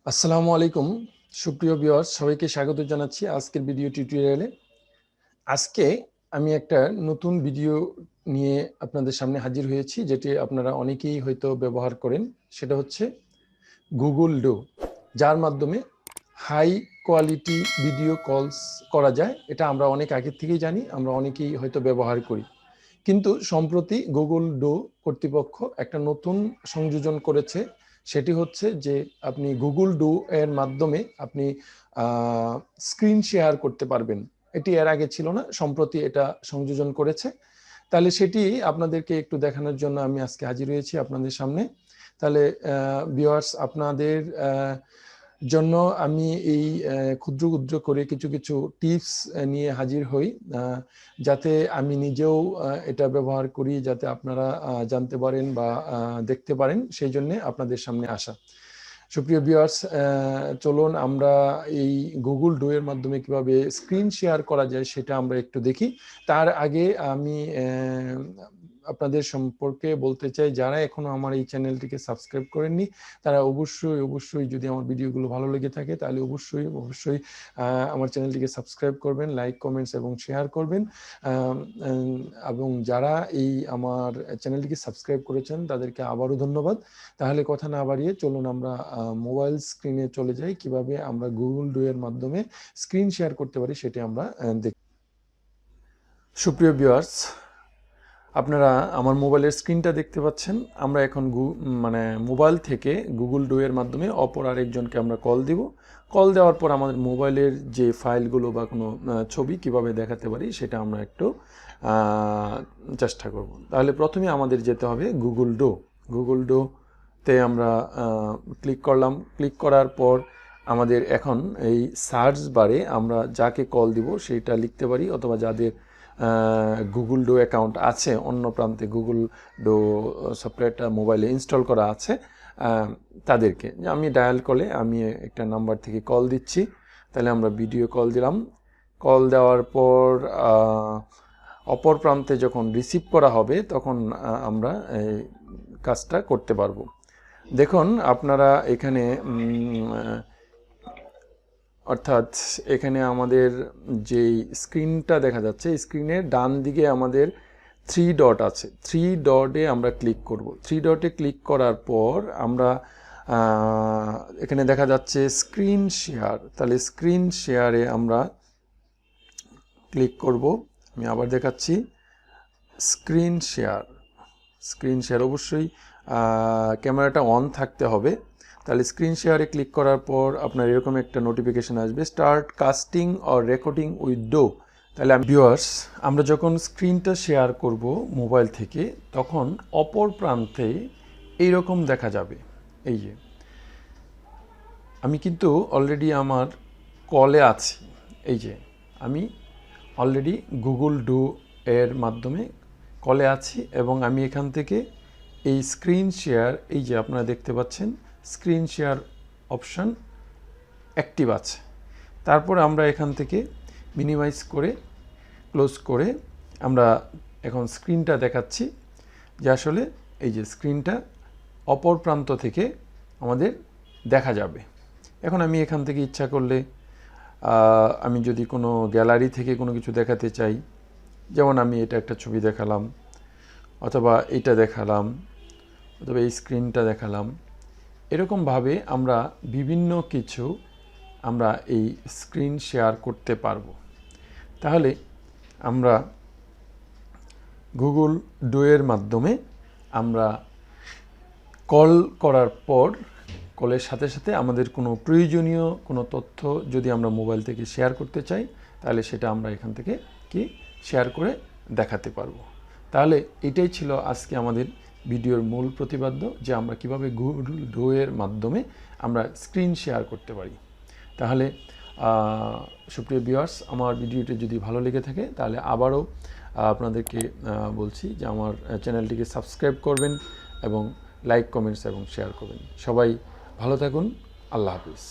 আসসালামু আলাইকুম সুপ্রিয় ভিউয়ার্স, সবাইকে স্বাগত জানাচ্ছি আজকের ভিডিও টিউটোরিয়ালে। আজকে আমি একটা নতুন ভিডিও নিয়ে আপনাদের সামনে হাজির হয়েছি, যেটি আপনারা অনেকেই হয়তো ব্যবহার করেন। সেটা হচ্ছে গুগল ডু, যার মাধ্যমে হাই কোয়ালিটি ভিডিও কলস করা যায়। এটা আমরা অনেক আগে থেকেই জানি, আমরা অনেকেই হয়তো ব্যবহার করি। কিন্তু সম্প্রতি গুগল ডু কর্তৃপক্ষ একটা নতুন সংযোজন করেছে। সেটি হচ্ছে যে আপনি গুগল ডু এর মাধ্যমে আপনি স্ক্রিন শেয়ার করতে পারবেন। এটি এর আগে ছিল না, সম্প্রতি এটা সংযোজন করেছে। তাহলে সেটি আপনাদেরকে একটু দেখানোর জন্য আমি আজকে হাজির হয়েছি আপনাদের সামনে। তাহলে ভিউয়ার্স, আপনাদের জন্য আমি এই ক্ষুদ্র ক্ষুদ্র করে কিছু কিছু টিপস নিয়ে হাজির হই, যাতে আমি নিজেও এটা ব্যবহার করি, যাতে আপনারা জানতে পারেন বা দেখতে পারেন, সেই জন্য আপনাদের সামনে আসা। সুপ্রিয় ভিউয়ার্স, চলুন আমরা এই গুগল ডু এর মাধ্যমে কিভাবে স্ক্রিন শেয়ার করা যায় সেটা আমরা একটু দেখি। তার আগে আমি আপনাদের সম্পর্কে বলতে চাই, যারা এখনো আমার এই চ্যানেলটিকে সাবস্ক্রাইব করেননি তারা অবশ্যই যদি আমার ভিডিওগুলো ভালো লেগে থাকে তাহলে অবশ্যই আমার চ্যানেলটিকে সাবস্ক্রাইব করবেন, লাইক কমেন্টস এবং শেয়ার করবেন। এবং যারা এই আমার চ্যানেলটিকে সাবস্ক্রাইব করেছেন তাদেরকে আবারও ধন্যবাদ। তাহলে কথা না বাড়িয়ে চলুন আমরা মোবাইল স্ক্রিনে চলে যাই, কিভাবে আমরা গুগল ডু এর মাধ্যমে স্ক্রিন শেয়ার করতে পারি সেটি আমরা দেখি। সুপ্রিয় ভিউয়ার্স, আপনারা আমার মোবাইলের স্ক্রিনটা দেখতে পাচ্ছেন। আমরা এখন মোবাইল থেকে গুগল ডু এর মাধ্যমে অপর আরেকজনকে আমরা কল দিব। কল দেওয়ার পর আমাদের মোবাইলের যে ফাইলগুলো বা কোনো ছবি কিভাবে দেখাতে পারি সেটা আমরা একটু চেষ্টা করব। তাহলে প্রথমে আমাদের যেতে হবে গুগল ডু। গুগল ডুতে আমরা ক্লিক করলাম। ক্লিক করার পর আমাদের এখন এই সার্চ বারে আমরা যাকে কল দিব সেটা লিখতে পারি, অথবা যাদের গুগল ডু অ্যাকাউন্ট আছে, অন্য প্রান্তে গুগল ডু সফটওয়্যারটা মোবাইলে ইনস্টল করা আছে, তাদেরকে আমি ডায়াল কলে আমি একটা নাম্বার থেকে কল দিচ্ছি। তাহলে আমরা ভিডিও কল দিলাম। কল দেওয়ার পর অপর প্রান্তে যখন রিসিভ করা হবে তখন আমরা এই কাজটা করতে পারবো। দেখুন আপনারা এখানে অর্থাৎ এখানে আমাদের যেই স্ক্রিনটা দেখা যাচ্ছে, স্ক্রিনের ডান দিকে আমাদের 3 ডট আছে। 3 ডটে আমরা ক্লিক করব। 3 ডটে ক্লিক করার পর আমরা এখানে দেখা যাচ্ছে স্ক্রিন শেয়ার। তাহলে স্ক্রিন শেয়ারে আমরা ক্লিক করব। আমি আবার দেখাচ্ছি, স্ক্রিন শেয়ার অবশ্যই ক্যামেরাটা অন থাকতে হবে। তাহলে স্ক্রিন শেয়ারে ক্লিক করার পর আপনার এরকম একটা নোটিফিকেশান আসবে, start casting or recording with do. তাহলে ভিউয়ার্স, আমরা যখন স্ক্রিনটা শেয়ার করব মোবাইল থেকে, তখন অপর প্রান্তে এইরকম দেখা যাবে। এই যে আমি কিন্তু অলরেডি আমার কলে আছি। এই যে আমি অলরেডি গুগল ডু এর মাধ্যমে কলে আছি এবং আমি এখান থেকে এই স্ক্রিন শেয়ার, এই যে আপনারা দেখতে পাচ্ছেন স্ক্রিন শেয়ার অপশান অ্যাক্টিভ আছে। তারপর আমরা এখান থেকে মিনিমাইজ করে ক্লোজ করে আমরা এখন স্ক্রিনটা দেখাচ্ছি, যে আসলে এই যে স্ক্রিনটা অপর প্রান্ত থেকে আমাদের দেখা যাবে। এখন আমি এখান থেকে ইচ্ছা করলে আমি যদি কোনো গ্যালারি থেকে কোনো কিছু দেখাতে চাই, যেমন আমি এটা একটা ছবি দেখালাম, অথবা এটা দেখালাম, অথবা এই স্ক্রিনটা দেখালাম, এরকমভাবে আমরা বিভিন্ন কিছু আমরা এই স্ক্রিন শেয়ার করতে পারবো। তাহলে আমরা গুগল ডু এর মাধ্যমে আমরা কল করার পর কলের সাথে সাথে আমাদের কোনো প্রয়োজনীয় কোনো তথ্য যদি আমরা মোবাইল থেকে শেয়ার করতে চাই, তাহলে সেটা আমরা এখান থেকে শেয়ার করে দেখাতে পারবো। তাহলে এটাই ছিল আজকে আমাদের ভিডিওর মূল প্রতিপাদ্য, যে আমরা কিভাবে গুগল ডু এর মাধ্যমে আমরা স্ক্রিন শেয়ার করতে পারি। তাহলে সুপ্রিয় ভিউয়ার্স, আমার ভিডিওটি যদি ভালো লেগে থাকে তাহলে আবারও আপনাদেরকে বলছি যে আমার চ্যানেলটিকে সাবস্ক্রাইব করবেন এবং লাইক কমেন্টস এবং শেয়ার করবেন। সবাই ভালো থাকুন। আল্লাহ হাফিজ।